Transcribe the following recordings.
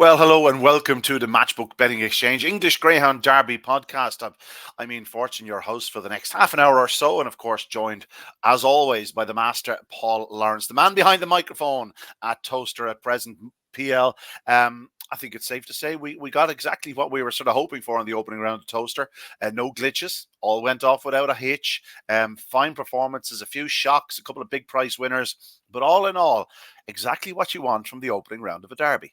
Well, hello and welcome to the Matchbook Betting Exchange English Greyhound Derby podcast. I'm Ian Fortune, your host for the next half an hour or so, and of course joined, as always, by the master, Paul Lawrence, the man behind the microphone at Toaster at present, PL. I think it's safe to say we got exactly what we were sort of hoping for in the opening round of Toaster. No glitches, all went off without a hitch. Fine performances, a few shocks, a couple of big price winners, but all in all, exactly what you want from the opening round of a derby.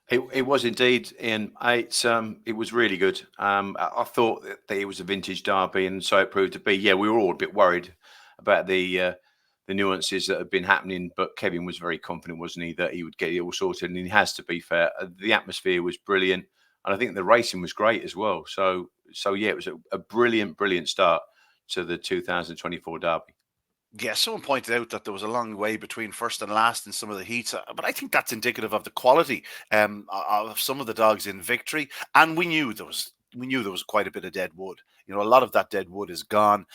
It was indeed, Ian. It was really good. I thought that it was a vintage derby, and so it proved to be. Yeah, we were all a bit worried about the nuances that had been happening, but Kevin was very confident, wasn't he, that he would get it all sorted, and he has, to be fair. The atmosphere was brilliant, and I think the racing was great as well. So yeah, it was a brilliant start to the 2024 derby. Yeah, someone pointed out that there was a long way between first and last in some of the heats, but I think that's indicative of the quality of some of the dogs in victory. And we knew there was quite a bit of dead wood. A lot of that dead wood is gone.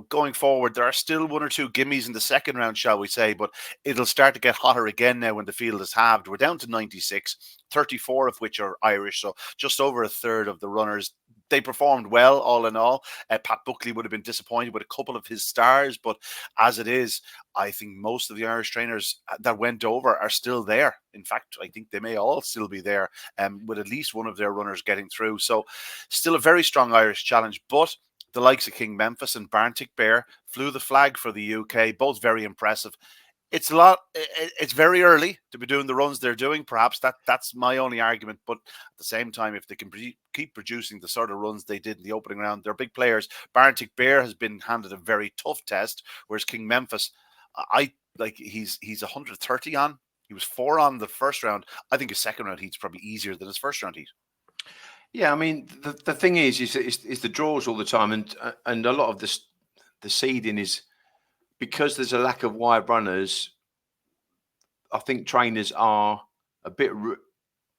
Going forward, there are still one or two gimmies in the second round, shall we say, but it'll start to get hotter again now when the field is halved. We're down to 96, 34 of which are Irish, so just over a third of the runners. They performed well, all in all. Pat Buckley would have been disappointed with a couple of his stars, but as it is, I think most of the Irish trainers that went over are still there. In fact, I think they may all still be there, with at least one of their runners getting through. So still a very strong Irish challenge, but the likes of King Memphis and Barntic Bear flew the flag for the UK, both very impressive. It's very early to be doing the runs they're doing. Perhaps that's my only argument. But at the same time, if they can keep producing the sort of runs they did in the opening round, they're big players. Barntic Bear has been handed a very tough test, whereas King Memphis, he's 130 on. He was 4 on the first round. I think his second round heat's probably easier than his first round heat. Yeah, I mean the thing is the draws all the time, and a lot of the seeding is because there's a lack of wide runners. I think trainers are a bit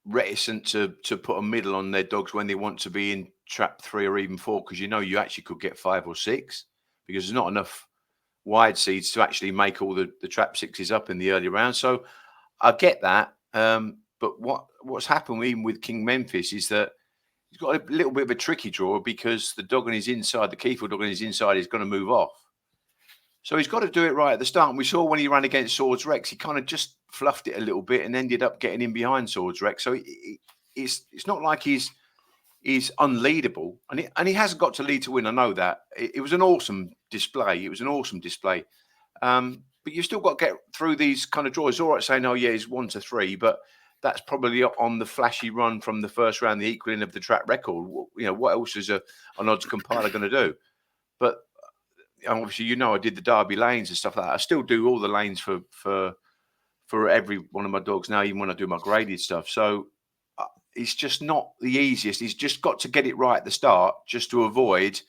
reticent to put a middle on their dogs when they want to be in trap 3 or even 4, because you actually could get 5 or 6 because there's not enough wide seeds to actually make all the trap 6s up in the early round. So I get that, but what's happened even with King Memphis is that he's got a little bit of a tricky draw because the dog on his inside, the Keyfield dog on his inside, is going to move off. So he's got to do it right at the start. And we saw when he ran against Swords Rex, he kind of just fluffed it a little bit and ended up getting in behind Swords Rex. So it's not like he's unleadable. And he hasn't got to lead to win. I know that. It was an awesome display. But you've still got to get through these kind of draws. It's all right saying, oh, yeah, he's 1 to 3. But that's probably on the flashy run from the first round, the equaling of the track record. What else is an odds compiler going to do? But obviously, I did the Derby lanes and stuff like that. I still do all the lanes for every one of my dogs now, even when I do my graded stuff. So it's just not the easiest. He's just got to get it right at the start, just to avoid,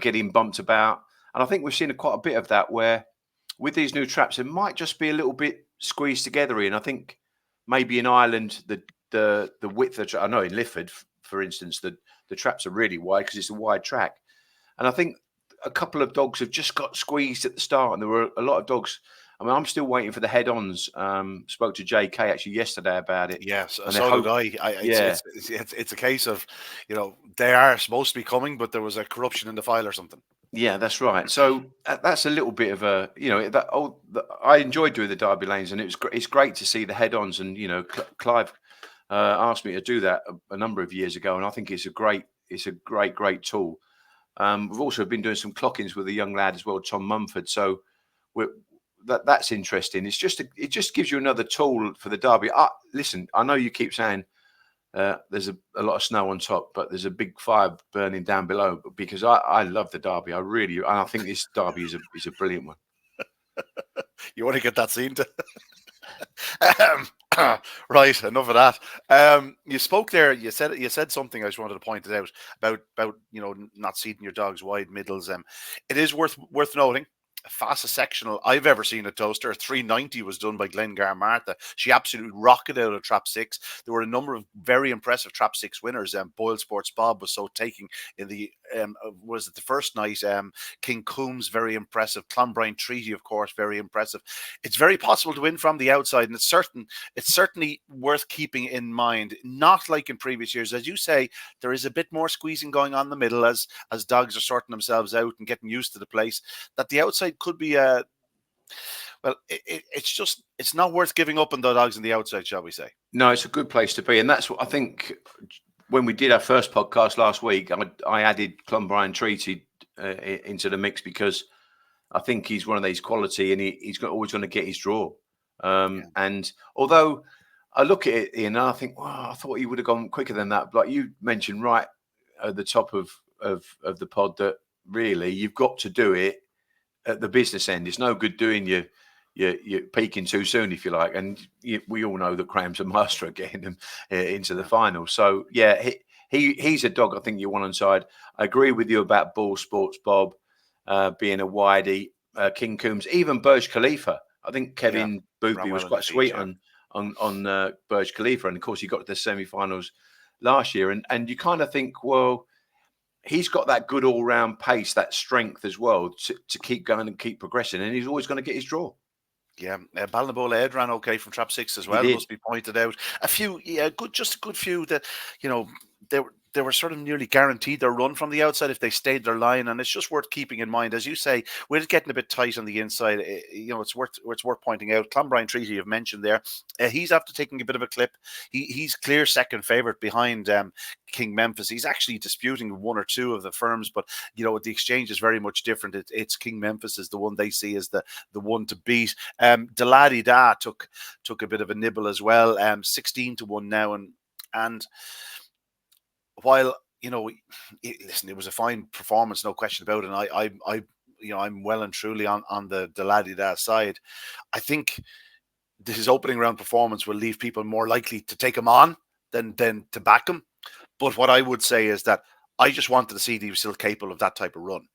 getting bumped about. And I think we've seen quite a bit of that, where with these new traps, it might just be a little bit squeezed together. And I think maybe in Ireland, the width of, I know in Lifford, for instance, the traps are really wide because it's a wide track. And I think a couple of dogs have just got squeezed at the start, and there were a lot of dogs. I mean, I'm still waiting for the head-ons. Spoke to JK actually yesterday about it. Yes, and so did I. It's a case of, they are supposed to be coming, but there was a corruption in the file or something. Yeah, that's right. So that's a little bit of a, I enjoyed doing the Derby lanes, and it's great to see the head-ons. And Clive asked me to do that a number of years ago, and I think it's a great tool. We've also been doing some clockings with a young lad as well, Tom Mumford. So that's interesting. It just gives you another tool for the Derby. Listen, I know you keep saying there's a lot of snow on top, but there's a big fire burning down below. Because I love the Derby. I think this Derby is a brilliant one. You want to get that scene? Right, enough of that. You spoke there. You said something. I just wanted to point it out about not seeding your dogs wide middles. It is worth noting. Fastest sectional I've ever seen at Toaster. 390 was done by Glengar Martha. She absolutely rocketed out of trap 6. There were a number of very impressive trap 6 winners. Boyle Sports Bob was so taking in the was it the first night? King Coombs, very impressive. Clonbrine Treaty, of course, very impressive. It's very possible to win from the outside, and it's certainly worth keeping in mind. Not like in previous years, as you say, there is a bit more squeezing going on in the middle as dogs are sorting themselves out and getting used to the place. That the outside could be a well, it's not worth giving up on the dogs on the outside, shall we say? No, it's a good place to be, and that's what I think. When we did our first podcast last week, I added Clonbrine Treaty into the mix because I think he's one of these quality, and he's always going to get his draw. And although I look at it, Ian, and I think, wow, I thought he would have gone quicker than that. Like you mentioned right at the top of the pod, that really you've got to do it at the business end. It's no good doing you're peaking too soon, if you like. And we all know that Cram's a master at getting them into the final. So, yeah, he's a dog I think you want on side. I agree with you about Ball Sports Bob being a widey, King Coombs, even Burj Khalifa. I think Kevin Boothby was quite sweet on Burj Khalifa. And, of course, he got to the semi-finals last year. And you kind of think, well, he's got that good all-round pace, that strength as well to keep going and keep progressing. And he's always going to get his draw. Yeah, Balnabola Ed ran okay from trap 6 as well. Must be pointed out. A few, just a good few that, they were sort of nearly guaranteed their run from the outside if they stayed their line, and it's just worth keeping in mind, as you say, we're getting a bit tight on the inside. It's worth pointing out. Clonbrine Treaty you've mentioned there, he's after taking a bit of a clip. He's clear second favourite behind King Memphis. He's actually disputing one or two of the firms, but the exchange is very much different. It's King Memphis is the one they see as the one to beat. Deladi Da took a bit of a nibble as well. 16-1 now, and while listen, it was a fine performance, no question about it. And I'm well and truly on the Laddie Da side. I think his opening round performance will leave people more likely to take him on than to back him. But what I would say is that I just wanted to see that he was still capable of that type of run.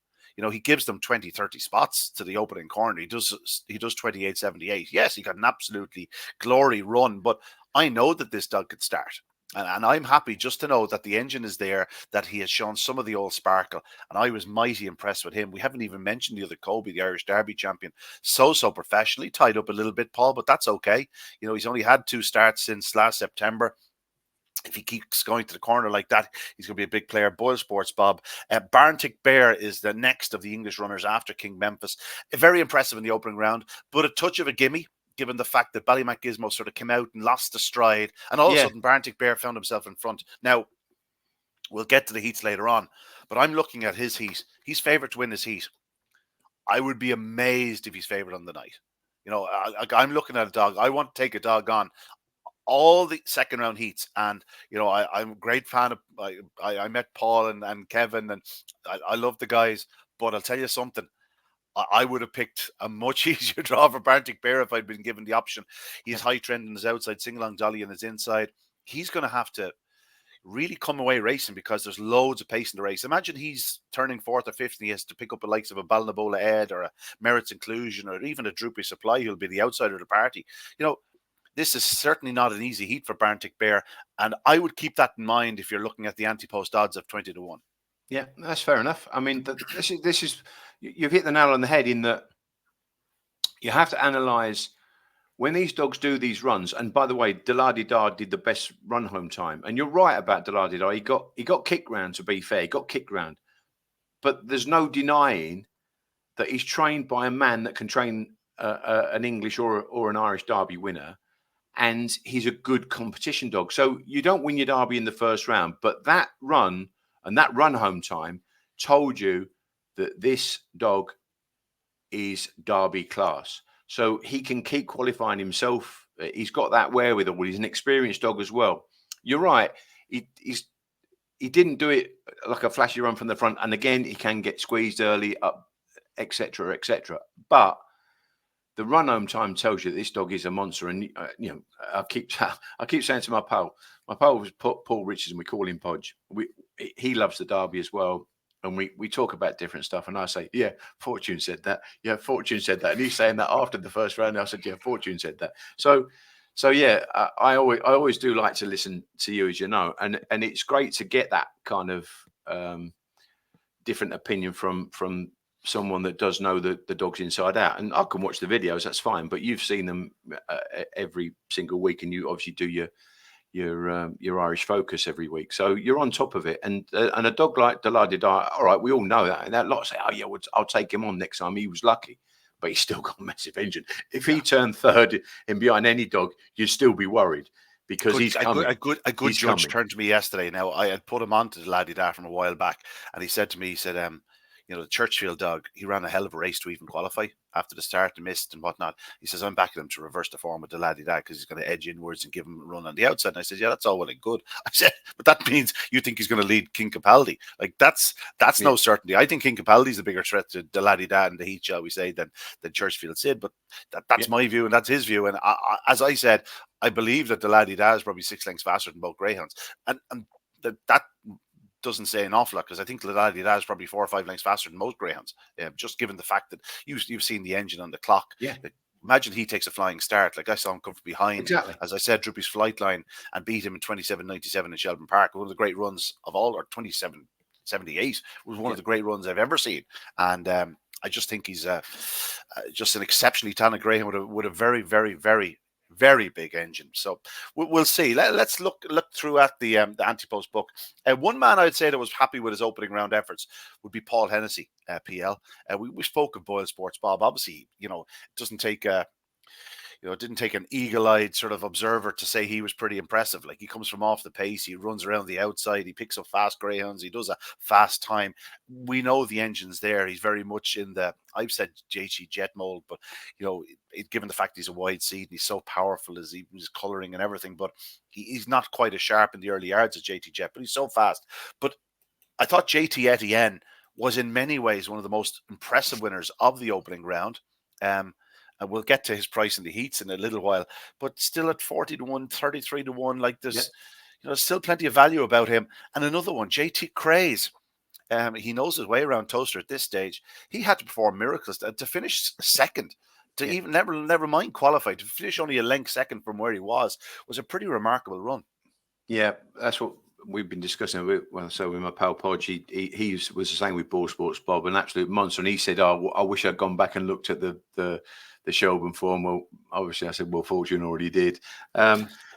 He gives them 20, 30 spots to the opening corner. He does 28-78. Yes, he got an absolutely glory run, but I know that this dog could start. And I'm happy just to know that the engine is there, that he has shown some of the old sparkle. And I was mighty impressed with him. We haven't even mentioned the other Kobe, the Irish Derby champion. So professionally, tied up a little bit, Paul, but that's okay. He's only had 2 starts since last September. If he keeps going to the corner like that, he's going to be a big player. Boyle Sports Bob. Barntick Bear is the next of the English runners after King Memphis. Very impressive in the opening round, but a touch of a gimme, given the fact that Ballymac Gizmo sort of came out and lost the stride. And all of a sudden, Barntick Bear found himself in front. Now, we'll get to the heats later on, but I'm looking at his heat. He's favourite to win his heat. I would be amazed if he's favourite on the night. I'm looking at a dog. I want to take a dog on all the second round heats, and I'm a great fan of. I met Paul and Kevin, and I love the guys. But I'll tell you something. I would have picked a much easier draw for Barntick Bear if I'd been given the option. He's high trend on his outside, sing-along dolly on his inside. He's going to have to really come away racing because there's loads of pace in the race. Imagine he's turning 4th or 5th and he has to pick up the likes of a Balnabola Ed or a Merritt's Inclusion or even a Droopy Supply who'll be the outsider of the party. This is certainly not an easy heat for Barntick Bear, and I would keep that in mind if you're looking at the anti-post odds of 20-1. Yeah, that's fair enough. I mean, this is you've hit the nail on the head in that you have to analyse when these dogs do these runs. And by the way, Deladi Da did the best run home time, and you're right about Deladi Da. He got kicked round. To be fair, he got kicked round, but there's no denying that he's trained by a man that can train an English or an Irish Derby winner. And he's a good competition dog. So you don't win your Derby in the first round, but that run and that run home time told you that this dog is Derby class. So he can keep qualifying himself. He's got that wherewithal. He's an experienced dog as well. You're right. He didn't do it like a flashy run from the front. And again, he can get squeezed early up, etc., etc. But the run home time tells you that this dog is a monster. And, I keep saying to my pal was Paul Richardson, we call him Podge. He loves the Derby as well. And we talk about different stuff. And I say, yeah, Fortune said that. Yeah, Fortune said that. And he's saying that after the first round. I said, yeah, Fortune said that. So yeah, I always do like to listen to you, as you know. And it's great to get that kind of different opinion from someone that does know the dogs inside out. And I can watch the videos, that's fine. But you've seen them every single week, and you obviously do your Irish Focus every week, so you're on top of it. And a dog like Deladid, all right, we all know that. And that lot say, oh yeah, well, I'll take him on next time. He was lucky, but he's still got a massive engine. If he turned third in behind any dog, you'd still be worried because he's coming. A good judge turned to me yesterday. Now, I had put him on to the laddie da from a while back, and he said to me, he said, you know, the Churchfield dog, he ran a hell of a race to even qualify after the start, and missed and whatnot. He says, I'm backing him to reverse the form with the laddie da because he's going to edge inwards and give him a run on the outside. And I said, yeah, that's all well and good. I said, but that means you think he's going to lead King Capaldi. Like, that's no certainty. I think King Capaldi's a bigger threat to the laddie da in the heat, shall we say, than Churchfield Sid. But that's my view, and that's his view. And as I said, I believe that the laddie da is probably 6 lengths faster than both greyhounds. And that doesn't say an awful lot, because I think the laddie da is probably 4 or 5 lengths faster than most greyhounds. Just given the fact that you've seen the engine on the clock. Yeah. Like, imagine he takes a flying start. Like, I saw him come from behind. Exactly. As I said, drew his flight line and beat him in 27.97 in Shelburne Park. One of the great runs of all, or 27.78 was one of the great runs I've ever seen. And I just think he's just an exceptionally talented greyhound with a very, very, very, very big engine. So we'll see. Let's look through at the Antipost book. One man I'd say that was happy with his opening round efforts would be Paul Hennessy, PL. We spoke of Boyle Sports Bob. Obviously, you know, it doesn't take it didn't take an eagle-eyed sort of observer to say he was pretty impressive. Like, he comes from off the pace, he runs around the outside, he picks up fast greyhounds, he does a fast time. We know the engine's there. He's very much in the, I've said JT Jet mold, but you know, given the fact he's a wide seed and he's so powerful as his colouring and everything, but he's not quite as sharp in the early yards as JT Jet, but he's so fast. But I thought JT Etienne was in many ways one of the most impressive winners of the opening round. And we'll get to his price in the heats in a little while, but still at 40 to 1, 33 to 1, like there's, still plenty of value about him. And another one, JT Craze. He knows his way around Toaster at this stage. He had to perform miracles to finish second, to even never mind qualify, to finish only a length second from where he was a pretty remarkable run. Yeah, that's what we've been discussing with my pal Podge. He was the same with Ball Sports Bob, an absolute monster. And he said, "Oh, I wish I'd gone back and looked at the Shelburne form." Well, obviously, I said, "Well, Fortune already did."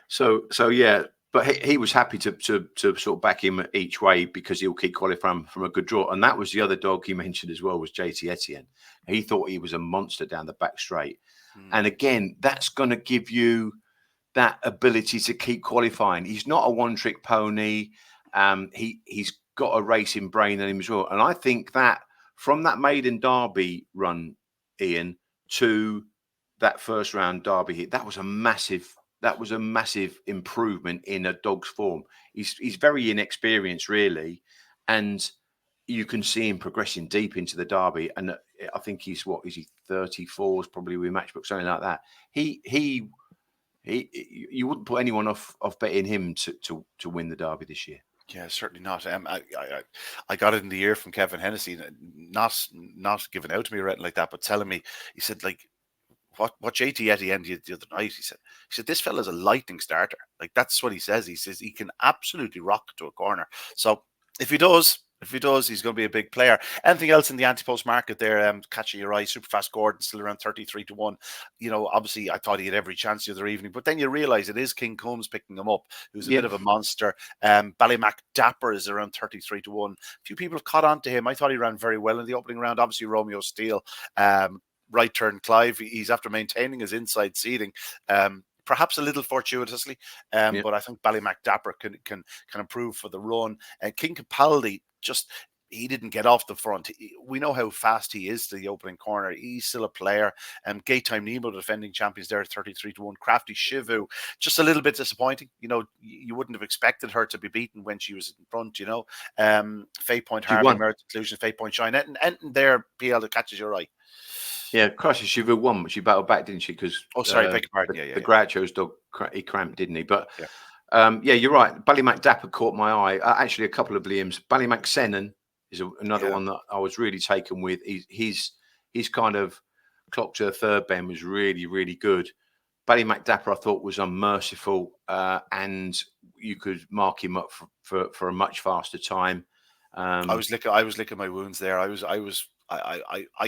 So yeah, but he was happy to sort of back him each way because he'll keep qualifying from a good draw. And that was the other dog he mentioned as well, was JT Etienne. He thought he was a monster down the back straight, and again, that's going to give you that ability to keep qualifying. He's not a one-trick pony. He's got a racing brain in him as well. And I think that from that maiden Derby run, Ian, to that first round Derby hit, that was a massive improvement in a dog's form. He's very inexperienced, really, and you can see him progressing deep into the Derby. And I think he's 34, probably with Matchbook, something like that. You wouldn't put anyone off betting him to win the Derby this year. Yeah, certainly not. I got it in the ear from Kevin Hennessy, not giving out to me or anything like that, but telling me, he said, like, what JT Etienne did the other night, he said this fella's a lightning starter. Like, that's what he says. He says he can absolutely rock to a corner. So if he does, he's going to be a big player. Anything else in the Antipost market there? Catching your eye, Superfast Gordon still around 33 to 1. You know, obviously I thought he had every chance the other evening, but then you realise it is King Combs picking him up, who's a bit of a monster. Ballymac Dapper is around 33 to 1. A few people have caught on to him. I thought he ran very well in the opening round. Obviously Romeo Steele, right turn Clive. He's after maintaining his inside seating. Perhaps a little fortuitously, but I think Ballymac Dapper can improve for the run. And King Capaldi, he didn't get off the front. We know how fast he is to the opening corner. He's still a player. Gate Time Nemo, the defending champions, there at 33 to 1. Crafty Shivu, just a little bit disappointing. You know, you wouldn't have expected her to be beaten when she was in front, you know. Fate Point Harvey, Merit Inclusion, Fate Point Shine. And there, PL, that catches your eye. Yeah, Crusher Shivu won, but she battled back, didn't she? Because beg your pardon. The Groucho's dog, he cramped, didn't he? But you're right. Ballymac Dapper caught my eye. Actually, a couple of Liam's. Ballymac Sennon is another one that I was really taken with. He's kind of clock to the third bend was really, really good. Ballymac Dapper, I thought, was unmerciful, and you could mark him up for a much faster time. I was licking my wounds there. I Me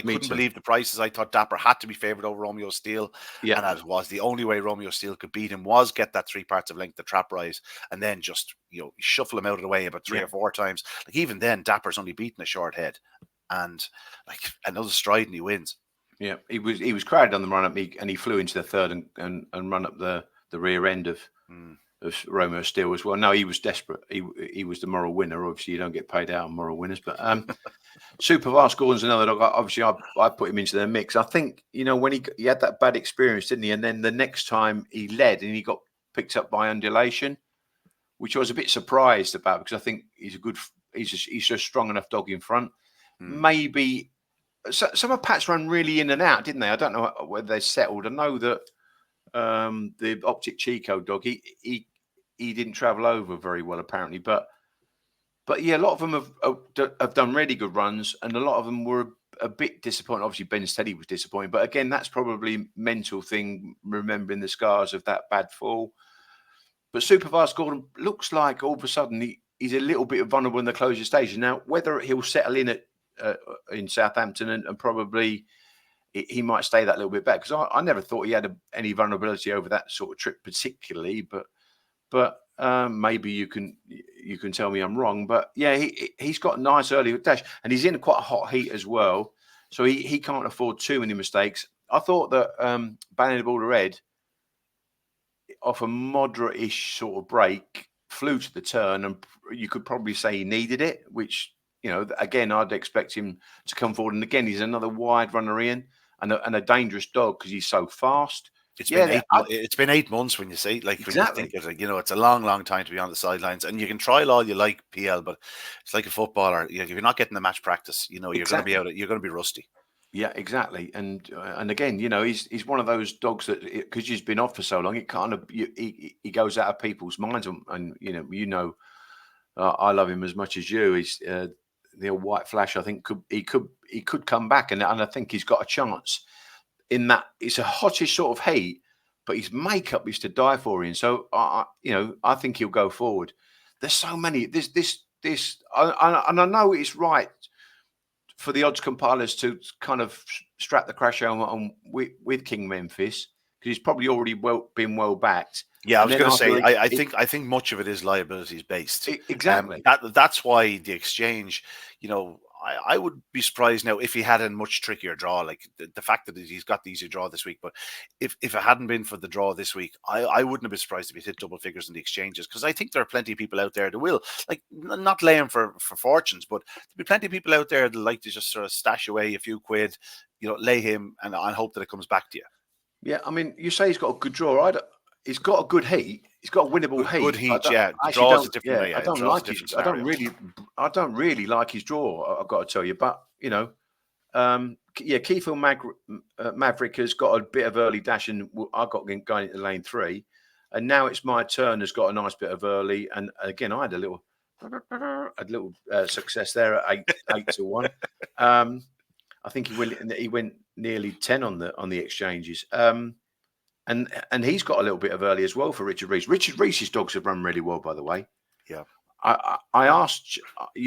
couldn't too. believe the prices. I thought Dapper had to be favoured over Romeo Steele, Yeah, and as was the only way Romeo Steele could beat him was get that 3 parts of length, the trap rise, and then just shuffle him out of the way about 3 yeah, or 4 times. Like even then, Dapper's only beaten a short head, and like another stride and he wins. yeah. He was crowded on the run up, and he flew into the third and run up the rear end of Romeo Steele as well. No, he was desperate. He was the moral winner. Obviously, you don't get paid out on moral winners, but Super Vast Gordon's another dog. Obviously, I put him into the mix. I think when he had that bad experience, didn't he? And then the next time he led and he got picked up by Undulation, which I was a bit surprised about because I think he's a strong enough dog in front. Maybe some of Pat's run really in and out, didn't they? I don't know whether they settled. I know that the Optic Chico dog, he didn't travel over very well apparently, but yeah, a lot of them have done really good runs, and a lot of them were a bit disappointed. Obviously, Ben Steady was disappointed, but again, that's probably mental thing, remembering the scars of that bad fall. But Super Vast Gordon looks like all of a sudden he's a little bit vulnerable in the closure stages. Now, whether he'll settle in Southampton and probably he might stay that little bit back, because I never thought he had any vulnerability over that sort of trip particularly, but maybe you can tell me I'm wrong. But yeah, he's got a nice early dash, and he's in quite a hot heat as well, so he can't afford too many mistakes. I thought that Banning the Ball to Red, off a moderate-ish sort of break, flew to the turn, and you could probably say he needed it, which, again, I'd expect him to come forward. And again, he's another wide runner in and a dangerous dog because he's so fast. It's been 8 months when you say, like, exactly. when you think of it, it's a long, long time to be on the sidelines, and you can trial all you like PL, but it's like a footballer. If you're not getting the match practice, you're going to be you're going to be rusty. Yeah, exactly. And again, he's one of those dogs that, because he's been off for so long, it kind of he goes out of people's minds. And I love him as much as you. He's the old White Flash. I think he could come back, and I think he's got a chance. In that, it's a hottish sort of heat, but his makeup is to die for. In so I think he'll go forward. There's so many. And I know it's right for the odds compilers to kind of strap the crash on with King Memphis, because he's probably already been well backed. Yeah, I was going to say, I think much of it is liabilities based. Exactly. That's why the exchange, I would be surprised now if he had a much trickier draw, like the fact that he's got the easy draw this week. But if it hadn't been for the draw this week, I wouldn't have been surprised if he hit double figures in the exchanges, because I think there are plenty of people out there that will, like, not lay him for fortunes, but there'll be plenty of people out there that like to just sort of stash away a few quid, lay him and hope that it comes back to you. Yeah, I mean, you say he's got a good draw. He's got a good heat. He's got a winnable heat. Good heat, yeah. I don't really like his draw, I've got to tell you. But Keyfield Maverick has got a bit of early dash, and I got going into lane 3, and now it's my turn. Has got a nice bit of early, and again, I had a little success there at 8-1. I think he went nearly 10 on the exchanges. And he's got a little bit of early as well for Richard Reese. Richard Reese's dogs have run really well, by the way. Yeah. I asked,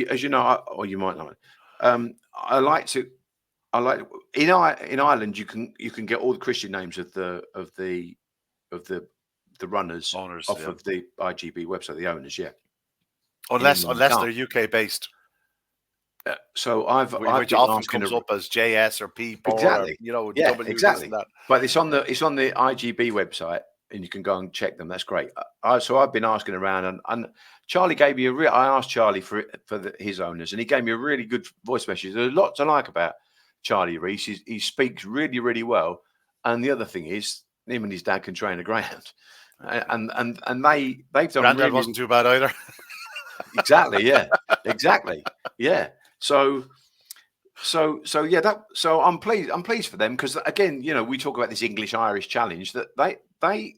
as you know, or you might not. I like in Ireland you can get all the Christian names of the runners owners off of the IGB website, the owners, yeah. Unless they're UK based. So which often comes up as JS or P. Exactly. Or, exactly. That. But it's on the IGB website, and you can go and check them. That's great. So I've been asking around, and Charlie gave me I asked Charlie for his owners, and he gave me a really good voice message. There's a lot to like about Charlie Reese. He speaks really, really well. And the other thing is, him and his dad can train a greyhound, and they've done. Granddad wasn't too bad either. Exactly. Yeah. Exactly. Yeah. So yeah, so I'm pleased for them, because again, we talk about this English-Irish challenge, that they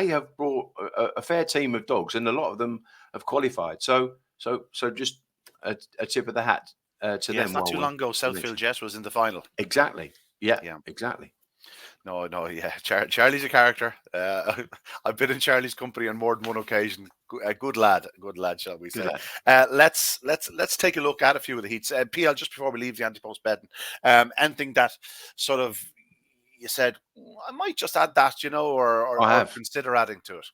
have brought a fair team of dogs, and a lot of them have qualified. So just a tip of the hat to them. Not too long ago, Southfield Jet was in the final. Exactly. Yeah. Exactly. No, yeah. Charlie's a character. I've been in Charlie's company on more than one occasion. Good lad, shall we Good say? lad. Let's take a look at a few of the heats. PL, just before we leave the anti-post betting, anything that sort of you said I might just add that, I or have. consider adding to it.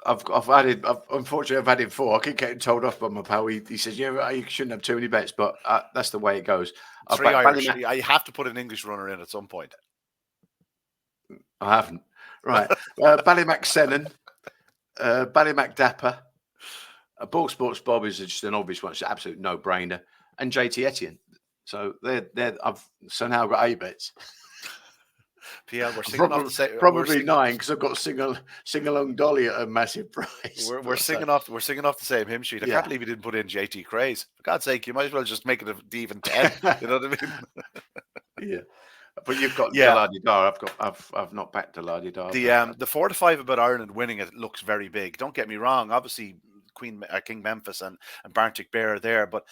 Unfortunately, I've added 4. I keep getting told off by my pal. He says, "Yeah, you shouldn't have too many bets," but that's the way it goes. I've 3 backed Irish. Ballymac. I have to put an English runner in at some point. I haven't. Right. Ballymac Sennen, Ballymac Dapper, Ball Sports Bob is just an obvious one. It's an absolute no-brainer. And JT Etienne. So so now I've got 8 bets. PL, we're singing off the same. Probably 9 because I've got sing along Dolly at a massive price. We're singing off the same hymn sheet. I Yeah. can't believe you didn't put in JT Craze. For God's sake, you might as well just make it an even 10. You know what I mean? Yeah. But you've got Yeah. Delardi Dar. I've not backed Delardi Dar. The 4 to 5 about Ireland winning it looks very big. Don't get me wrong. Obviously, King Memphis and Barntic Bear are there, but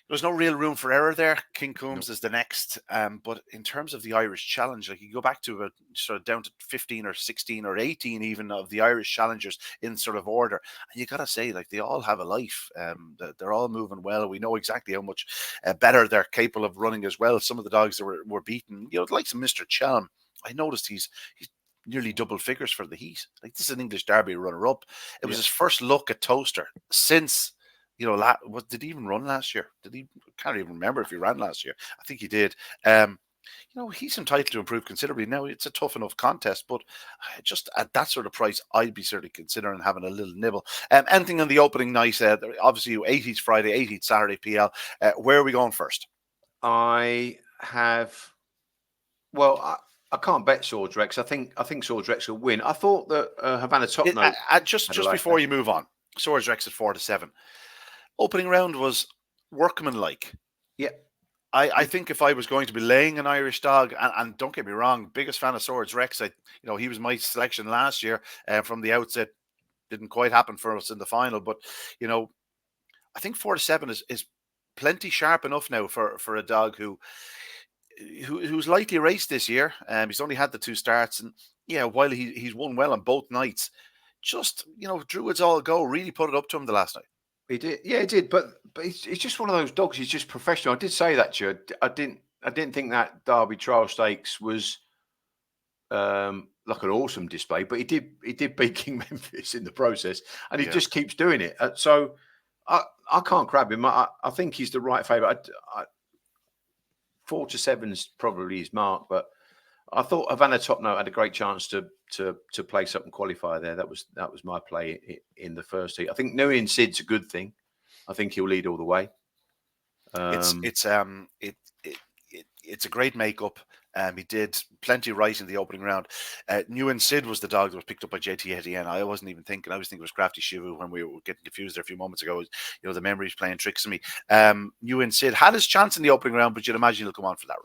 there's no real room for error there. King Coombs is the next. But in terms of the Irish challenge, like you go back to sort of down to 15 or 16 or 18 even of the Irish challengers in sort of order. And you got to say, like, they all have a life. They're all moving well. We know exactly how much better they're capable of running as well. Some of the dogs that were beaten, like some Mr. Chelm. I noticed he's nearly double figures for the heat. Like, this is an English Derby runner-up. It was his first look at Toaster since... did he even run last year? I can't even remember if he ran last year. I think he did. He's entitled to improve considerably. Now, it's a tough enough contest, but just at that sort of price, I'd be certainly considering having a little nibble. Anything on the opening night? Obviously, 80s Friday, 80s Saturday PL. Where are we going first? I have. Well, I can't bet Swords Rex. I think Swords Rex will win. I thought that Havana Top Note. Just before you move on, Swords Rex at 4 to 7. Opening round was workmanlike. Yeah. I think if I was going to be laying an Irish dog, and don't get me wrong, biggest fan of Swords Rex, he was my selection last year from the outset. Didn't quite happen for us in the final, but I think 4 to 7 is plenty sharp enough now for a dog who's lightly raced this year. He's only had the 2 starts, and while he's won well on both nights, just Druids all go really put it up to him the last night. He did, yeah, he did. But he's just one of those dogs. He's just professional. I did say that to you. I didn't think that Derby Trial Stakes was like an awesome display, but he did beat King Memphis in the process, and he just keeps doing it. So I can't grab him. I think he's the right favourite. 4 to 7 is probably his mark, but I thought Havana Top Note had a great chance to place up and qualify there. That was my play in the first heat. I think knowing Sid's a good thing. I think he'll lead all the way. It's a great makeup. He did plenty right in the opening round. Newen Sid was the dog that was picked up by JT Etienne. I wasn't even thinking. I was thinking it was Crafty Shivu when we were getting confused there a few moments ago. The memory's playing tricks on me. Newen Sid had his chance in the opening round, but you'd imagine he'll come on for that run.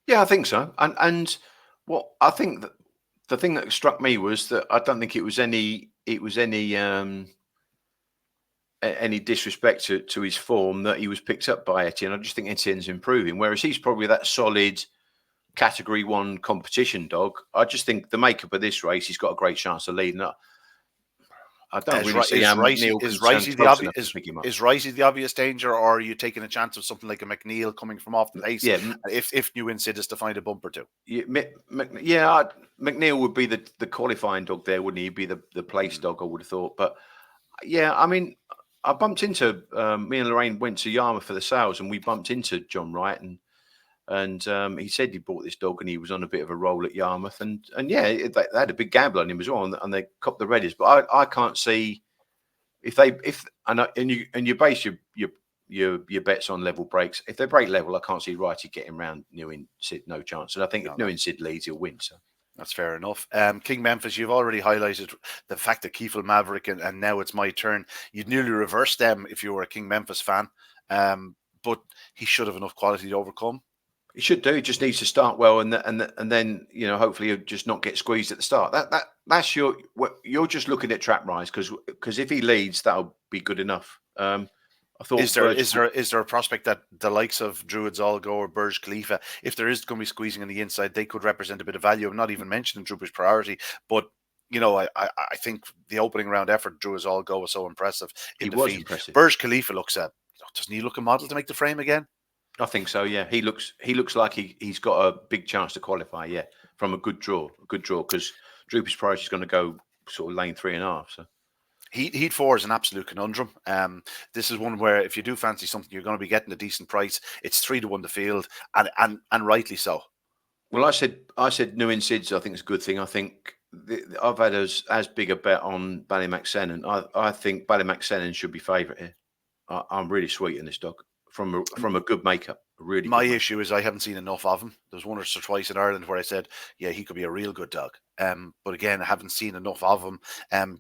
Yeah, I think so. And what I think that the thing that struck me was that I don't think it was any disrespect to his form that he was picked up by Etienne. I just think Etienne's improving, whereas he's probably that solid Category 1 competition dog. I just think the makeup of this race, he's got a great chance of leading up. I don't really see how McNeil is Risey the obvious danger, or are you taking a chance of something like a McNeil coming from off the pace? Yeah, if Newen Sid is to find a bump or two. McNeil would be the qualifying dog there, wouldn't he? He'd be the place dog, I would have thought. But yeah, I mean, I bumped into me and Lorraine went to Yarmouth for the sales, and we bumped into John Wright, and he said he bought this dog and he was on a bit of a roll at Yarmouth, and yeah, they had a big gamble on him as well, and they copped the reddies. But I can't see if you base your bets on level breaks. If they break level, I can't see Righty getting around Newen Sid, no chance. And I think if Newen Sid leads, he'll win. So. That's fair enough. King Memphis, you've already highlighted the fact that Kiefel Maverick and now it's my turn. You'd nearly reverse them if you were a King Memphis fan, but he should have enough quality to overcome. He should do. He just needs to start well, and then hopefully he'll just not get squeezed at the start. That's you're just looking at trap rise because if he leads, that'll be good enough. I thought Is there a prospect that the likes of Druids Algo or Burj Khalifa, if there is going to be squeezing on the inside, they could represent a bit of value? I'm not even mentioning Drupa's priority, but I think the opening round effort Druids Algo was so impressive in he the was feet. impressive. Burj Khalifa doesn't he look a model to make the frame again? I think so. Yeah, he looks like he's got a big chance to qualify. Yeah, from a good draw, because Drupa's priority is going to go sort of lane 3.5. So. Heat 4 is an absolute conundrum. This is one where if you do fancy something, you're going to be getting a decent price. It's 3-1 the field, and rightly so. Well, I said New In Sids. I think it's a good thing. I think I've had as big a bet on Ballymacsennan. I think Ballymacsennan should be favourite here. I'm really sweet in this dog from a good makeup. Really. My issue is I haven't seen enough of him. There's one or twice in Ireland where I said, yeah, he could be a real good dog. But again, I haven't seen enough of him.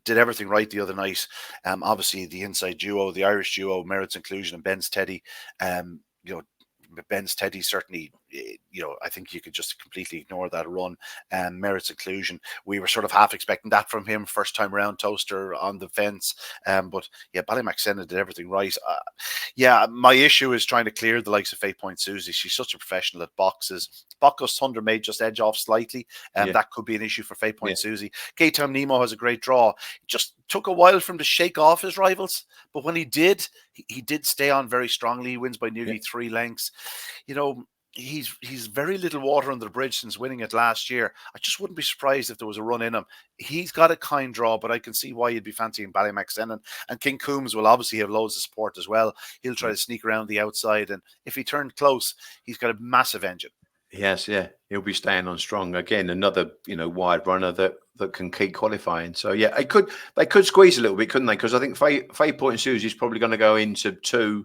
Did everything right the other night. Obviously, the inside duo, the Irish duo, Merritt's Inclusion and Ben's Teddy. Ben's Teddy certainly, I think you could just completely ignore that run. Merritt's Inclusion, we were sort of half expecting that from him first time around, Toaster on the fence. But yeah, Ballymacsennan did everything right. My issue is trying to clear the likes of 8 Point Susie. She's such a professional at boxes. Bocos Thunder may just edge off slightly, and that could be an issue for 8 Point Susie. K-Town Nemo has a great draw. It just took a while for him to shake off his rivals, but when he did, he did stay on very strongly. He wins by nearly 3 lengths. He's very little water under the bridge since winning it last year. I just wouldn't be surprised if there was a run in him. He's got a kind draw, but I can see why you'd be fancying Ballymacsennan. And King Coombs will obviously have loads of support as well. He'll try to sneak around the outside, and if he turned close, he's got a massive engine. Yes, yeah, he'll be staying on strong again. Another wide runner that can keep qualifying. So yeah, they could squeeze a little bit, couldn't they? Because I think Faye Point and Susie's probably going to go into 2,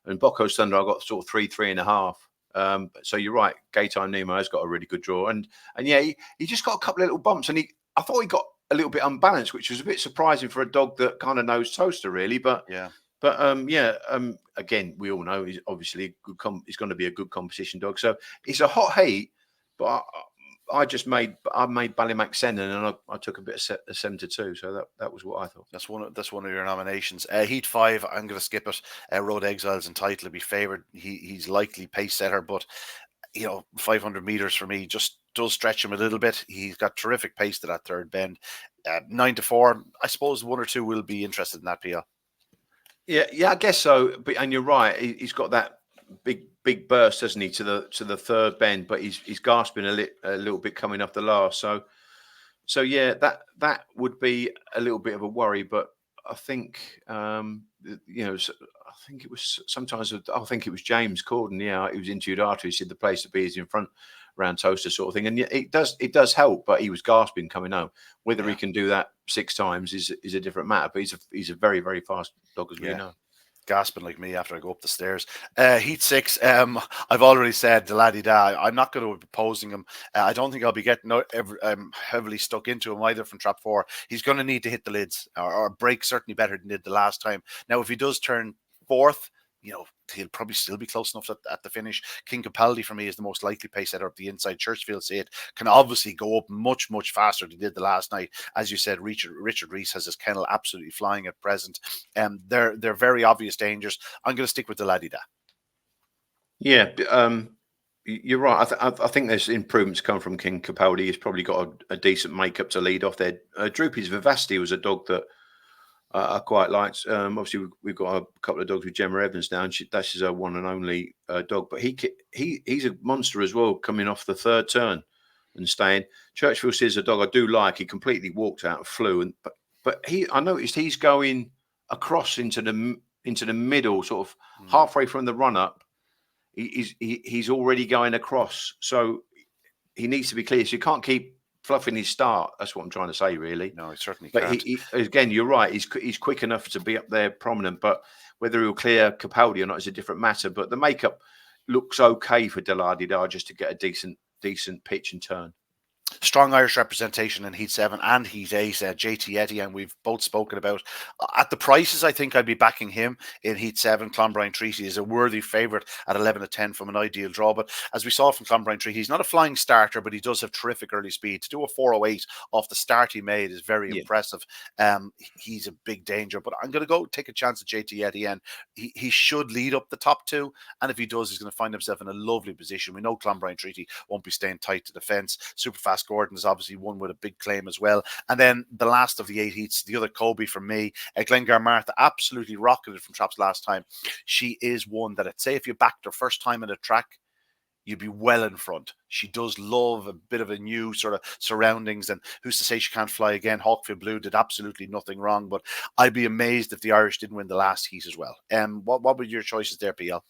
and Bocco's Thunder I got sort of 3.5. So you're right. Gaytime Nemo has got a really good draw, and yeah, he just got a couple of little bumps, and I thought he got a little bit unbalanced, which was a bit surprising for a dog that kind of knows Toaster really, but yeah. But again, we all know he's obviously a good he's going to be a good competition dog. So it's a hot heat, but I made Ballymacsennan, and I took a bit of 7-2. So that was what I thought. That's one of your nominations. Heat 5, I'm going to skip it. Road Exiles entitled to be favoured. He's likely pace setter, but 500 meters for me just does stretch him a little bit. He's got terrific pace to that third bend. 9-4. I suppose 1 or 2 will be interested in that PL. Yeah, I guess so. But and you're right. He's got that big burst, hasn't he, to the third bend? But he's gasping a little bit coming off the last. So yeah, that would be a little bit of a worry. But I think I think it was sometimes. I think it was James Corden. Yeah, he was injured artery. He said the place to be is in front around Toaster sort of thing. And yeah, it does help. But he was gasping coming home. Whether he can do that 6 times is a different matter. But he's a very, very fast dog, as we know. Gasping like me after I go up the stairs. Heat 6, I've already said the laddie da. I'm not going to be opposing him. I don't think I'll be getting heavily stuck into him either from trap 4. He's going to need to hit the lids or break certainly better than he did the last time. Now, if he does turn 4th, he'll probably still be close enough at the finish. King Capaldi for me is the most likely pace setter up the inside. Churchfield say it can obviously go up much, much faster than he did the last night. As you said, Richard Reese has his kennel absolutely flying at present. They're very obvious dangers. I'm going to stick with the laddie da. Yeah, you're right. I think there's improvements come from King Capaldi. He's probably got a decent makeup to lead off there. Droopy's Vivacity was a dog that I quite liked. Obviously, we've got a couple of dogs with Gemma Evans now, and that's his one and only dog. But he's a monster as well, coming off the third turn and staying. Churchfield says a dog I do like. He completely walked out and flew, but I noticed he's going across into the middle, sort of halfway from the run up. He's already going across, so he needs to be clear. So you can't keep fluffing his start. That's what I'm trying to say, really. No, he certainly can't. But again, you're right. He's quick enough to be up there prominent, but whether he'll clear Capaldi or not is a different matter. But the makeup looks okay for Delardi just to get a decent pitch and turn. Strong Irish representation in Heat 7 and Heat 8. JT Etienne, we've both spoken about. At the prices, I think I'd be backing him in Heat 7. Clonbrine Treaty is a worthy favourite at 11 to 10 from an ideal draw. But as we saw from Clonbrine Treaty, he's not a flying starter, but he does have terrific early speed. To do a 4:08 off the start he made is very Yeah. impressive. He's a big danger, but I'm going to go take a chance at JT Etienne. He should lead up the top two, and if he does, he's going to find himself in a lovely position. We know Clonbrine Treaty won't be staying tight to the fence. Superfast Gordon is obviously one with a big claim as well. And then the last of the 8 heats, the other Kobe for me, Glengar Martha absolutely rocketed from traps last time. She is one that I'd say if you backed her first time in a track, you'd be well in front. She does love a bit of a new sort of surroundings, and who's to say she can't fly again? Hawkfield Blue did absolutely nothing wrong, but I'd be amazed if the Irish didn't win the last heat as well. What were your choices there, PL?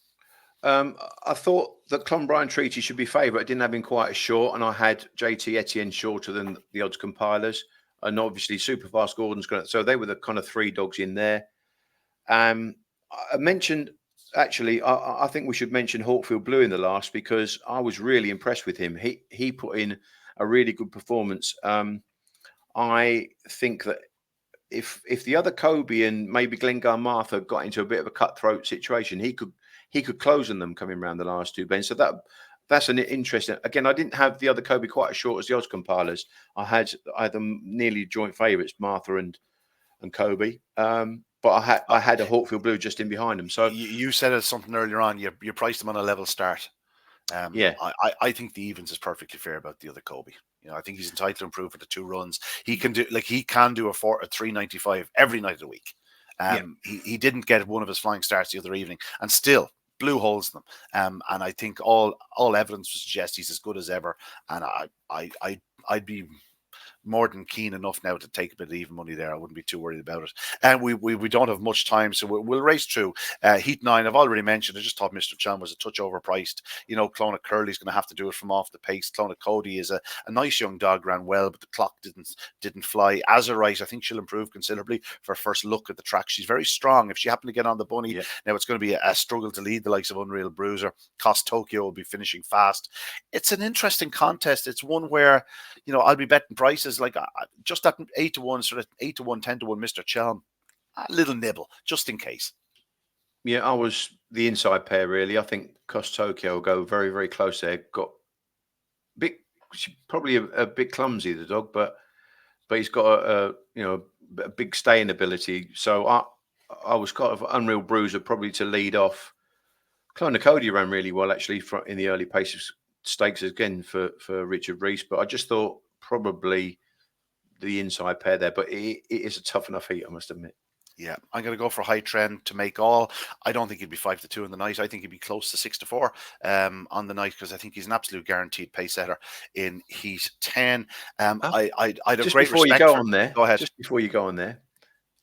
I thought that Clonbrine Treaty should be favourite. I didn't have him quite as short, and I had JT Etienne shorter than the odds compilers, and obviously Superfast Gordon's going to. So they were the kind of 3 dogs in there. I mentioned actually, I think we should mention Hawkfield Blue in the last because I was really impressed with him. He put in a really good performance. I think that if the other Kobe and maybe Glengar Martha got into a bit of a cutthroat situation, he could close on them coming around the last 2 bends. So that's an interesting. Again, I didn't have the other Kobe quite as short as the odds compilers. I had them nearly joint favourites, Martha and Kobe. But I had a Hawkfield Blue just in behind them. So you said something earlier on. You priced them on a level start. yeah, I think the evens is perfectly fair about the other Kobe. I think he's entitled to improve for the 2 runs. He can do a 395 every night of the week. He didn't get one of his flying starts the other evening, and still Blue holds them. And I think all evidence would suggest he's as good as ever. And I'd be more than keen enough now to take a bit of even money there. I wouldn't be too worried about it. And we don't have much time, so we'll race through. Heat 9, I've already mentioned. I just thought Mr. Chan was a touch overpriced. Clona Curley's going to have to do it from off the pace. Clona Cody is a nice young dog, ran well, but the clock didn't fly. Azurite, I think she'll improve considerably for first look at the track. She's very strong. If she happened to get on the bunny, now it's going to be a struggle to lead the likes of Unreal Bruiser. Cost Tokyo will be finishing fast. It's an interesting contest. It's one where, I'll be betting prices like just at 8 to 1, sort of 8 to 1, 10 to 1, Mr. Chelm. A little nibble, just in case. Yeah, I was the inside pair, really. I think Cost Tokyo will go very, very close there. Got probably a bit clumsy, the dog, but he's got a big staying ability. So I was kind of Unreal Bruiser probably to lead off. Clona Cody ran really well, actually, in the early paces stakes again for Richard Rees. But I just thought probably the inside pair there. But it is a tough enough heat, I must admit. Yeah, I'm going to go for High Trend to make all. I don't think he'd be 5 to 2 in the night. I think he'd be close to 6 to 4 on the night because I think he's an absolute guaranteed pace setter in Heat 10. I'd have great respect. Go ahead. Just before you go on there,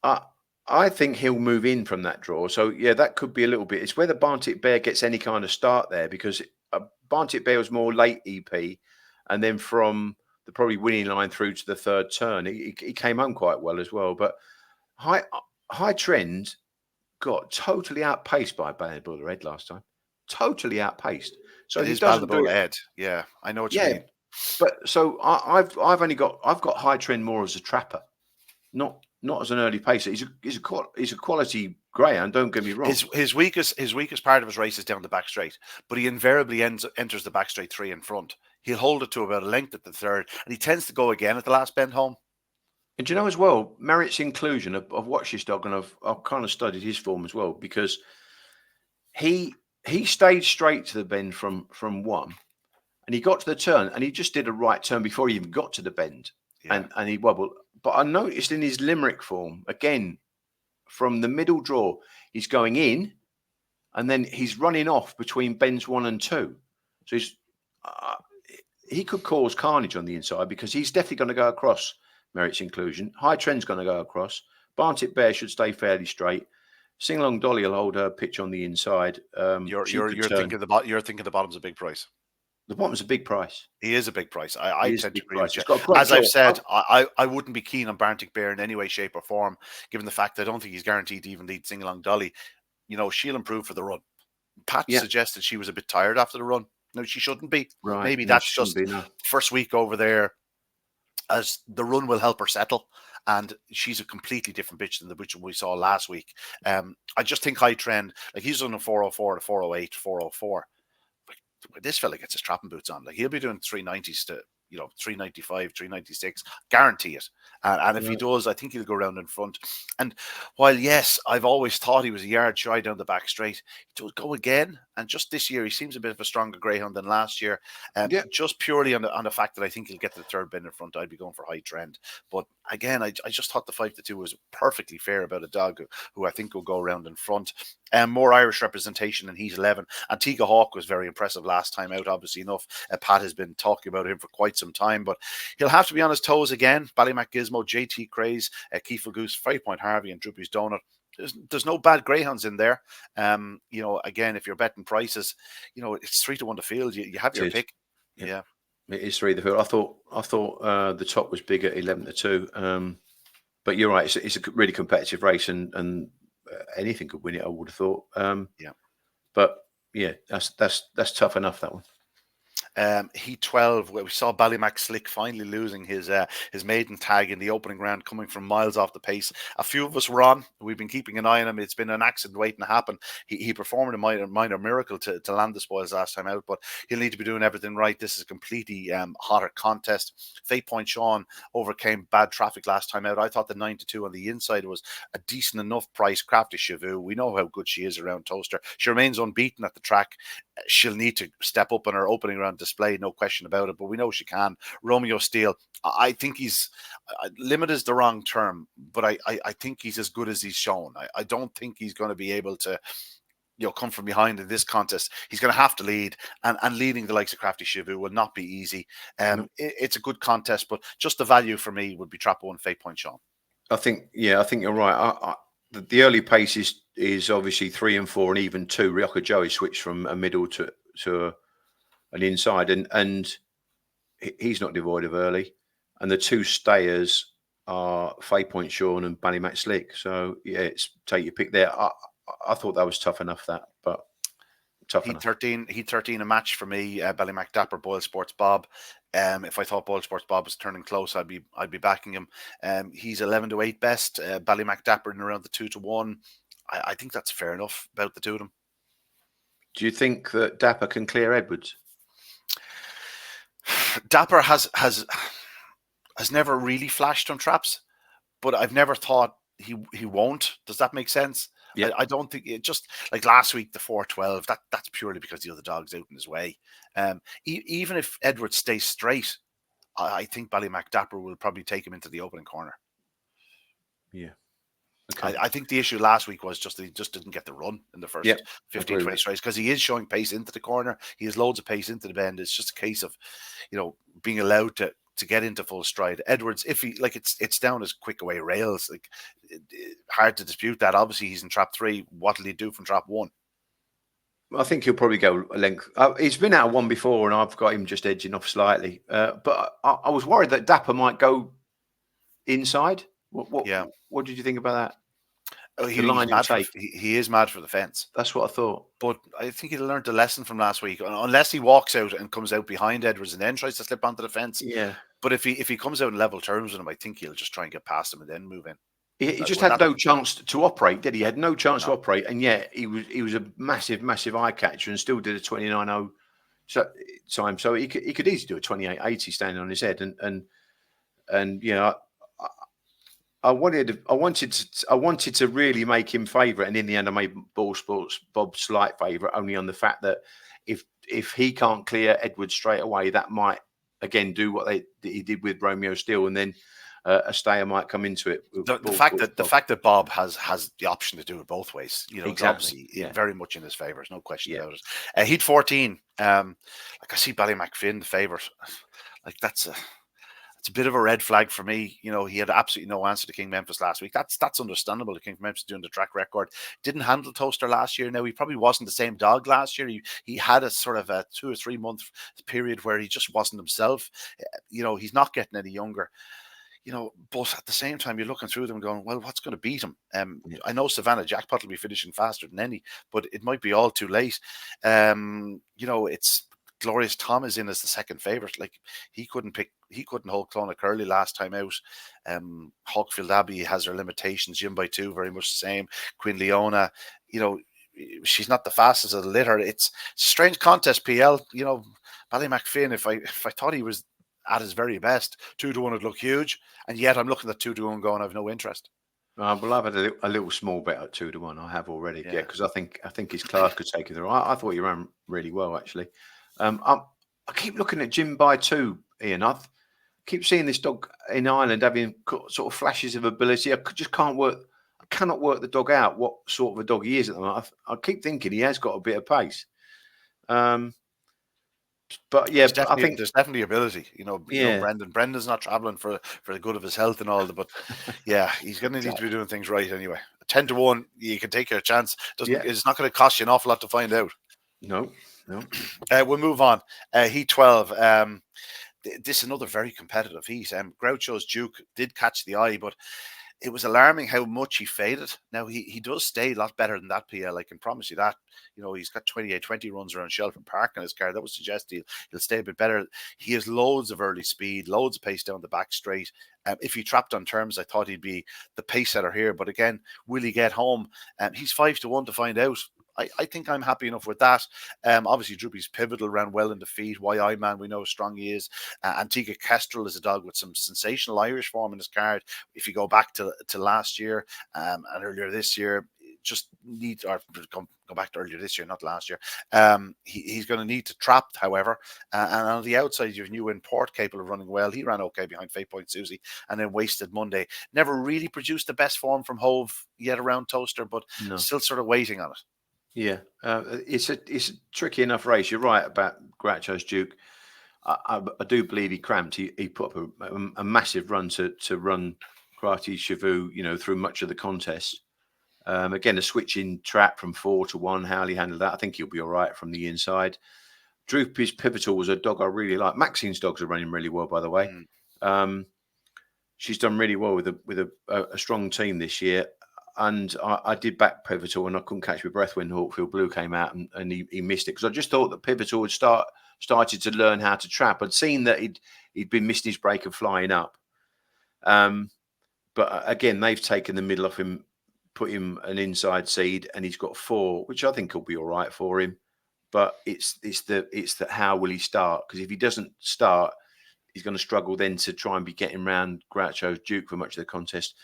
I think he'll move in from that draw. So yeah, that could be a little bit. It's whether Barntick Bear gets any kind of start there because Barntick Bear was more late EP, and then from the probably winning line through to the 3rd turn, he came home quite well as well. But High Trend got totally outpaced by Ballyball Red last time. Totally outpaced. So it is Ballyball Ed. Yeah, I know what you mean. But so I've got High Trend more as a trapper, not as an early pacer. He's a quality greyhound. Don't get me wrong. His weakest part of his race is down the back straight, but he invariably enters the back straight 3 in front. He'll hold it to about a length at the 3rd, and he tends to go again at the last bend home. And do you know as well, Merritt's Inclusion, I've watched this dog and I've kind of studied his form as well because he stayed straight to the bend from 1 and he got to the turn and he just did a right turn before he even got to the bend and he wobbled. But I noticed in his Limerick form, again, from the middle draw, he's going in and then he's running off between bends 1 and 2. So he could cause carnage on the inside because he's definitely going to go across Merritt's Inclusion. High Trend's going to go across. Barntick Bear should stay fairly straight. Sing Along Dolly will hold her pitch on the inside. You're thinking the bottom's a big price. The bottom's a big price. He is a big price. I tend to agree with you. As I've said, I wouldn't be keen on Barntick Bear in any way, shape, or form, given the fact that I don't think he's guaranteed to even lead Sing Along Dolly. She'll improve for the run. Pat suggested she was a bit tired after the run. No, she shouldn't be. Right. Maybe that's just first week over there. as the run will help her settle. And she's a completely different bitch than the bitch we saw last week. I just think high trend, like he's on a 404 to 408, 404. Like, this fella gets his trapping boots on. Like he'll be doing 390s to 395, 396, guarantee it. And if he does, I think he'll go around in front. And while, yes, I've always thought he was a yard shy down the back straight, he does go again. And just this year, he seems a bit of a stronger greyhound than last year. Just purely on the fact that I think he'll get to the third bend in front, I'd be going for high trend. But again, I just thought the 5-2 was perfectly fair about a dog who I think will go around in front. More Irish representation, and he's 11. Antigua Hawk was very impressive last time out, obviously enough. Pat has been talking about him for quite some time, but he'll have to be on his toes again. Ballymac Gizmo, JT Craze, Kiefer Goose, 5 Point Harvey, and Droopy's Donut. There's no bad greyhounds in there. Again, if you're betting prices, it's 3-1 to field. You have your pick. Yeah. It is 3 the field. I thought the top was big at 11-2. But you're right. It's a really competitive race, and anything could win it, I would have thought. But yeah, that's tough enough, that one. Heat 12, where we saw Ballymac Slick finally losing his maiden tag in the opening round, coming from miles off the pace. A few of us were on. We've been keeping an eye on him. It's been an accident waiting to happen. He performed a minor miracle to land the spoils last time out, but he'll need to be doing everything right. This is a completely hotter contest. 8 Point Sean overcame bad traffic last time out. I thought the 9-2 on the inside was a decent enough price. Crafty Shavu, we know how good she is around Toaster. She remains unbeaten at the track. She'll need to step up on her opening round display, no question about it, but we know she can. Romeo Steele, I think he's limit is the wrong term, but I think he's as good as he's shown. I don't think he's going to be able to come from behind in this contest. He's going to have to lead, and leading the likes of Crafty Shivu will not be easy. It's a good contest, but just the value for me would be Trap 1, 8 Point Sean. I think you're right. The early pace is obviously 3 and 4 and even 2. Ryoka Joey switched from a middle to an inside, and he's not devoid of early. And the 2 stayers are 8 Point Sean and Ballymac Slick. So yeah, it's take your pick there. I thought that was tough enough, but tough enough. Heat 13 a match for me. Ballymac Dapper, Boyle Sports Bob. If I thought Boyle Sports Bob was turning close, I'd be backing him. He's 11-8 best. Ballymac Dapper in around the 2-1. I think that's fair enough about the two of them. Do you think that Dapper can clear Edwards? Dapper has never really flashed on traps, but I've never thought he won't. Does that make sense? Yeah. I don't think it, just like last week, the 4-12, that's purely because the other dog's out in his way. Even if Edwards stays straight, I think Ballymac Dapper will probably take him into the opening corner. Yeah. Okay. I think the issue last week was just that he just didn't get the run in the first 15, 20 strides, because he is showing pace into the corner. He has loads of pace into the bend. It's just a case of, being allowed to get into full stride. Edwards, if he it's down as quick away rails, hard to dispute that. Obviously, he's in trap 3. What'll he do from trap 1? I think he'll probably go a length. He's been out of 1 before, and I've got him just edging off slightly. But I was worried that Dapper might go inside. What did you think about that? He is mad for the fence. That's what I thought. But I think he learned a lesson from last week. Unless he walks out and comes out behind Edwards and then tries to slip onto the fence. Yeah. But if he comes out in level terms with him, I think he'll just try and get past him and then move in. He just had no chance to operate, did he? He had no chance to operate, and yet he was a massive eye catcher and still did a 29.0 time. So he could easily do a 28.80 standing on his head, and I wanted to really make him favourite, and in the end, I made Bob slight favourite, only on the fact that if he can't clear Edwards straight away, that might again do what he did with Romeo Steele, and then a stayer might come into it. The fact that Bob has the option to do it both ways, exactly. It's obviously very much in his favour. There's no question about it. Heat 14, I see Ballymac Finn the favourite. That's a bit of a red flag for me. He had absolutely no answer to King Memphis last week. That's understandable. The King Memphis doing the track record. Didn't handle Toaster last year. Now, he probably wasn't the same dog last year. He had a sort of a 2 or 3 month period where he just wasn't himself. He's not getting any younger. But at the same time, you're looking through them and going, well, what's going to beat him? I know Savannah Jackpot will be finishing faster than any, but it might be all too late. It's Glorious Tom is in as the second favourite. Like he couldn't hold Clonagh Curly last time out. Hawkfield Abbey has her limitations. Jim by two, very much the same. Queen Leona, she's not the fastest of the litter. It's a strange contest, PL. Ballymacfin, if I thought he was at his very best, 2-1 would look huge, and yet I'm looking at 2-1 going, I've no interest. Well, I've had a little small bet at 2-1. I have already, because I think his class could take it through. I thought he ran really well, actually. I keep looking at Jim by two, Ian. I keep seeing this dog in Ireland having sort of flashes of ability. I cannot work the dog out, what sort of a dog he is at the moment. I keep thinking he has got a bit of pace. But yeah, I think there's definitely ability. Brendan's not travelling for the good of his health and all that, but yeah, he's going to need to be doing things right anyway. 10-1, you can take your chance. It's not going to cost you an awful lot to find out. No. We'll move on. Heat 12. This is another very competitive heat. Groucho's Duke did catch the eye, but it was alarming how much he faded. Now, he does stay a lot better than that, PL. I can promise you that. He's got 28-20 runs around Shelford Park in his car. That would suggest he'll stay a bit better. He has loads of early speed, loads of pace down the back straight. If he trapped on terms, I thought he'd be the pace setter here. But again, will he get home? He's 5-1 to find out. I think I'm happy enough with that. Obviously, Droopy's Pivotal ran well in defeat. YI Man, we know how strong he is. Antigua Kestrel is a dog with some sensational Irish form in his card. If you go back to last year and earlier this year, go back to earlier this year, not last year. He's going to need to trap, however. And on the outside, you have New in Port capable of running well. He ran okay behind Fate Point Susie, and then Wasted Monday. Never really produced the best form from Hove yet around Toaster, but still sort of waiting on it. Yeah, it's a tricky enough race. You're right about Groucho's Duke. I do believe he cramped. He put up a massive run to run Karate Shavu, through much of the contest. Again, a switching trap from 4-1. How he handled that, I think he'll be all right from the inside. Droopy's Pivotal was a dog I really like. Maxine's dogs are running really well, by the way. She's done really well with a strong team this year. And I did back Pivotal, and I couldn't catch my breath when Hawkfield Blue came out, and he missed it, because I just thought that Pivotal had started to learn how to trap. I'd seen that he'd been missing his break of flying up, but again, they've taken the middle off him, put him an inside seed, and he's got 4, which I think will be all right for him. But it's the how will he start? Because if he doesn't start, he's going to struggle then to try and be getting around Groucho's Duke for much of the contest.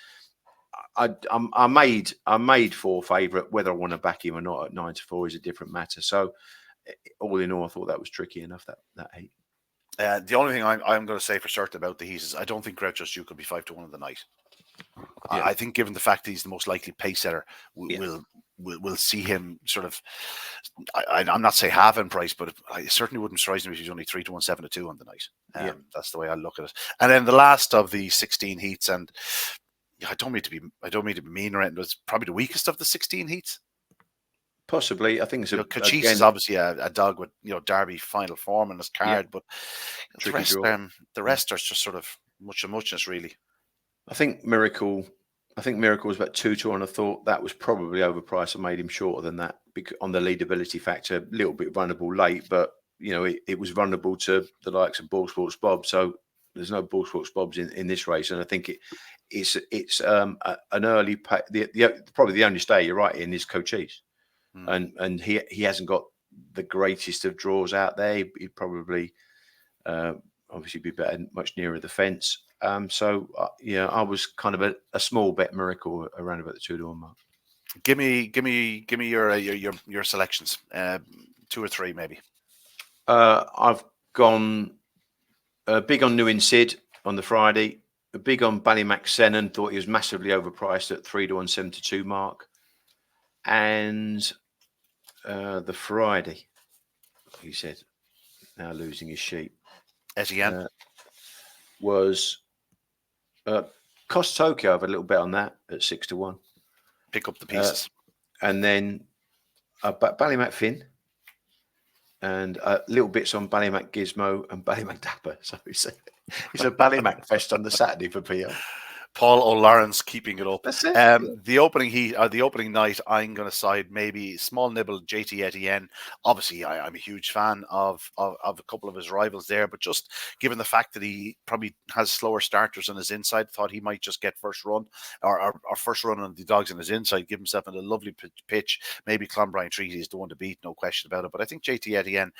I made 4 favourite. Whether I want to back him or not at 9-4 is a different matter. So, all in all, I thought that was tricky enough, that heat. The only thing I'm going to say for certain about the heat is I don't think Groucho's Duke will be 5-1 in the night. Yeah. I think, given the fact that he's the most likely pace setter, we'll see him sort of. I'm not saying half in price, but I certainly wouldn't surprise me if he's only 3-1, 7-2 on the night. That's the way I look at it. And then the last of the 16 heats, and I don't mean to be mean or anything, but it's probably the weakest of the 16 heats. Possibly, I think so. Cochise is obviously a dog with Derby final form in his card, but the rest are just sort of much of muchness, really. I think Miracle was about 2-1. I thought that was probably overpriced. I made him shorter than that on the leadability factor. A little bit vulnerable late, but it was vulnerable to the likes of Ball Sports Bob. So there's no Ball Sports Bobs in this race, and I think it's an early probably the only stay. You're right, in is Cochise, and he hasn't got the greatest of draws out there. He'd probably obviously be better, much nearer the fence. So I was kind of a small bet Miracle around about the 2-1 mark. Give me your selections, 2 or 3 maybe. I've gone big on New in Sid on the Friday. Big on Ballymac Sennan. Thought he was massively overpriced at 3-1, 7-2 mark. And the Friday, he said, now losing his sheep. Etienne was Cost Tokyo. I've a little bet on that at 6-1. Pick up the pieces. And then Ballymac Finn. And little bits on Ballymac Gizmo and Ballymac Dapper. So it's a Ballymac fest on the Saturday for PL. Paul O'Lawrence keeping it up. That's it. The opening heat, the opening night, I'm going to side maybe small nibble JT Etienne. Obviously, I'm a huge fan of a couple of his rivals there, but just given the fact that he probably has slower starters on his inside, thought he might just get first run or first run on the dogs on his inside, give himself a lovely pitch. Maybe Clonbrine Treaty is the one to beat, no question about it. But I think JT Etienne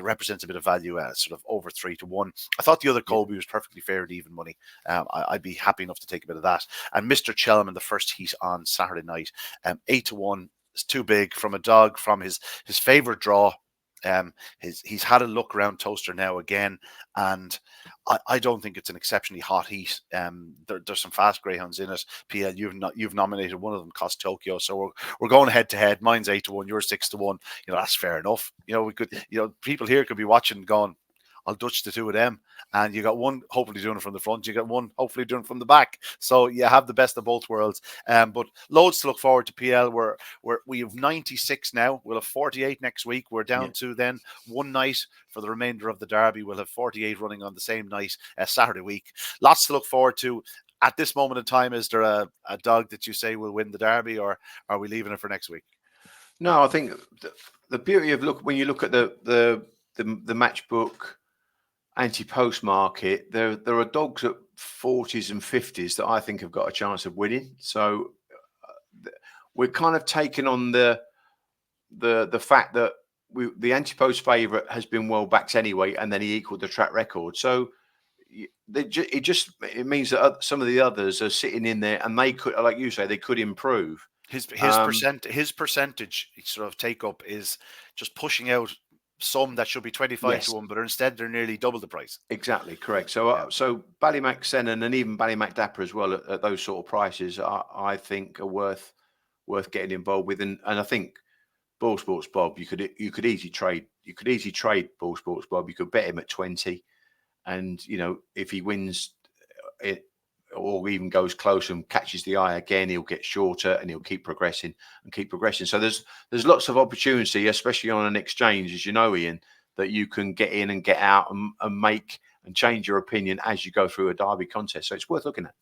represents a bit of value at sort of over 3-1. I thought the other Colby was perfectly fair at even money. I'd be happy enough to take a bit of that. And Mr. Chelm in the first heat on Saturday night, 8-1 is too big from a dog from his favourite draw. He's had a look around Toaster now again, and I don't think it's an exceptionally hot heat. There's some fast greyhounds in it. PL, you've nominated one of them, Cost Tokyo, so we're going head to head. Mine's 8-1, yours 6-1. That's fair enough. We could, people here could be watching, going, I'll Dutch the two of them. And you got one hopefully doing it from the front. You got one hopefully doing it from the back. So you have the best of both worlds. But loads to look forward to, PL. We have 96 now. We'll have 48 next week. We're down to then one night for the remainder of the Derby. We'll have 48 running on the same night, Saturday week. Lots to look forward to. At this moment in time, is there a dog that you say will win the Derby, or are we leaving it for next week? No, I think the beauty of when you look at the Matchbook anti-post market, there are dogs at 40s and 50s that I think have got a chance of winning. So we're kind of taking on the fact that the anti-post favourite has been well backed anyway, and then he equalled the track record. So it means that some of the others are sitting in there, and they could, like you say, they could improve. His percentage sort of take up is just pushing out some that should be 25-1, but instead they're nearly double the price. Exactly, correct. So so Ballymac Sennan and even Ballymac Dapper as well at those sort of prices, I think are worth getting involved with. And I think Ball Sports Bob, you could easily trade Ball Sports Bob. You could bet him at 20, and if he wins it or even goes close and catches the eye again, he'll get shorter and he'll keep progressing. So there's lots of opportunity, especially on an exchange, as you know, Ian, that you can get in and get out and make and change your opinion as you go through a Derby contest. So it's worth looking at.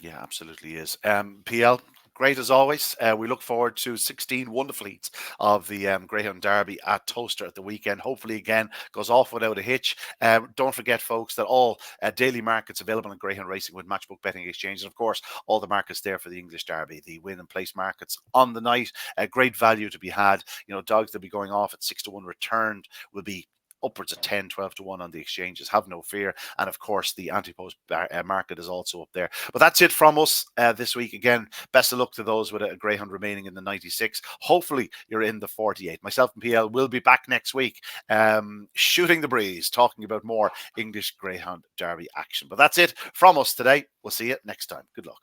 Yeah, absolutely is. PL, great as always. We look forward to 16 wonderful heats of the Greyhound Derby at Toaster at the weekend. Hopefully, again, goes off without a hitch. Don't forget, folks, that all daily markets available on Greyhound Racing with Matchbook Betting Exchange. And, of course, all the markets there for the English Derby, the win and place markets on the night. Great value to be had. Dogs that will be going off at 6-1 returned will be upwards of 10, 12-1 on the exchanges. Have no fear. And of course, the anti-post market is also up there. But that's it from us this week. Again, best of luck to those with a Greyhound remaining in the 96. Hopefully, you're in the 48. Myself and PL will be back next week, shooting the breeze, talking about more English Greyhound Derby action. But that's it from us today. We'll see you next time. Good luck.